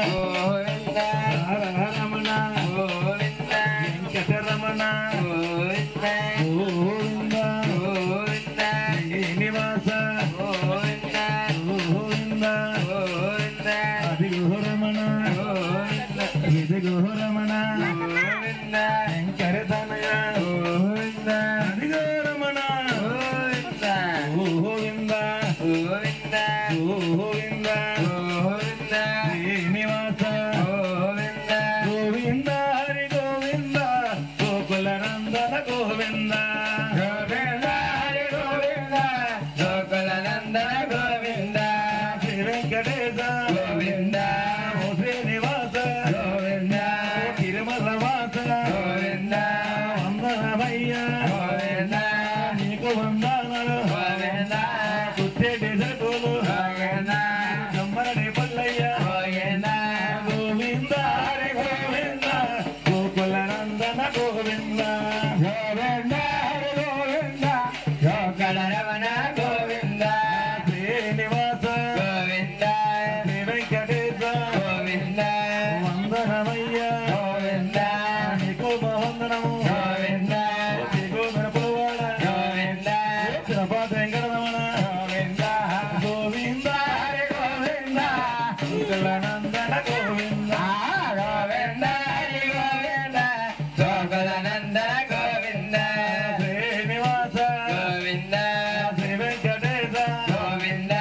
గోవింద రమణ గోవింద వెంకటరమణ గోవింద గోవింద గోవింద శ్రీనివాస గోవింద గోవింద గోవింద అది గోరమణ గోవింద ఇది గోరమణ గోవింద వెంకటతనయ గోవింద అది గోరమణ గోవింద గోవింద గోవింద గోవింద గోవింద శ్రీనివాస గోవింద గోవింద హరి గోవింద గోకుల నందన గోవింద గోవింద హరి గోవింద గోకుల నందన గోవింద శ్రీ వెంకటేశ గోవింద శ్రీనివాస గోవింద తిరుమల వాస గోవింద వందనమయ్య గోవింద నీకు వందనలు గోవింద కుట్టేటి జటులు గోవింద జమ్మరని పల్లయ్య గోవింద గోవింద హరి గోవింద గోకుల నందన గోవింద గోవింద హరి గోవింద గోకుల రమణ గోవింద శ్రీనివాస గోవింద శ్రీ వెంకటేశ గోవింద వందనమయ్య గోవింద నీకు వందనము గోవింద నీకు మెరపులవాడ గోవింద తిరుపతి వెంకటరమణ గోవింద గోవింద హరి గోవింద గోకుల నందన గోవింద గోవింద హరి గోవింద గోకుల నందన గోవింద శ్రీనివాస గోవింద శ్రీ వెంకటేశ గోవింద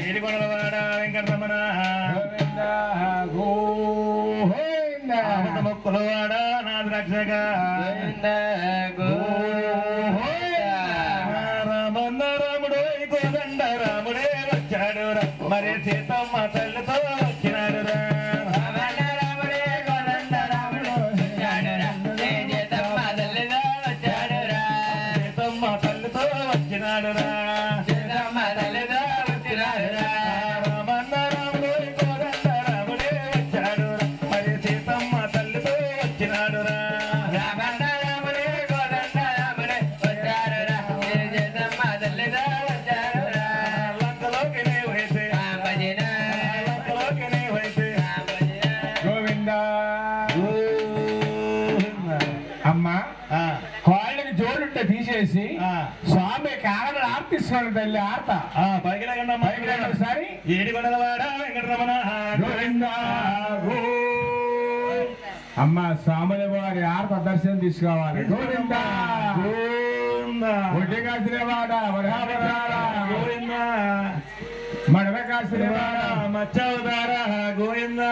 ఏడుకొండలవాడ వెంకటరమణ గోవింద గోవింద మొక్కులవాడ నాథ రక్షక గోవింద గోవింద రామన్న రాముడు కోదండ రాముడే వచ్చాడు మరి సీతమ్మ తల్లితో వచ్చినాడు రామన్న రాముడే కోదండ రాముడు వచ్చాడు సీతమ్మ తల్లితో వచ్చాడు సీతమ్మ తల్లితో వచ్చినాడు సీతమ్మ తల్లితో వచ్చినాడు రామన్న రాముడు కోదండ రాముడే వచ్చాడు మరి సీతమ్మ తల్లితో వచ్చినాడు రామన్న రాముడే కోదండ రాముడే వచ్చాడు సీతమ్మ తల్లితో వచ్చాడు లంకలోకి నీవైతే లంకలోకి నీవైతే గోవింద అమ్మా కాళ్ళకి జోడుంటే తీసేసి స్వామి కాళ్ళ ఆర్తిస్తున్నాడు తల్లి ఆర్త పైకి లేకుండా ఒకసారి ఏడుకొండలవాడ వెంకటరమణ గోవింద అమ్మ స్వాముల వారి ఆర్త దర్శనం తీసుకోవాలి గోవింద గోవింద ఒడ్డి కాసినవాడ వరహావతార గోవింద మడవ కాసినవాడ మచ్చవతార గోవింద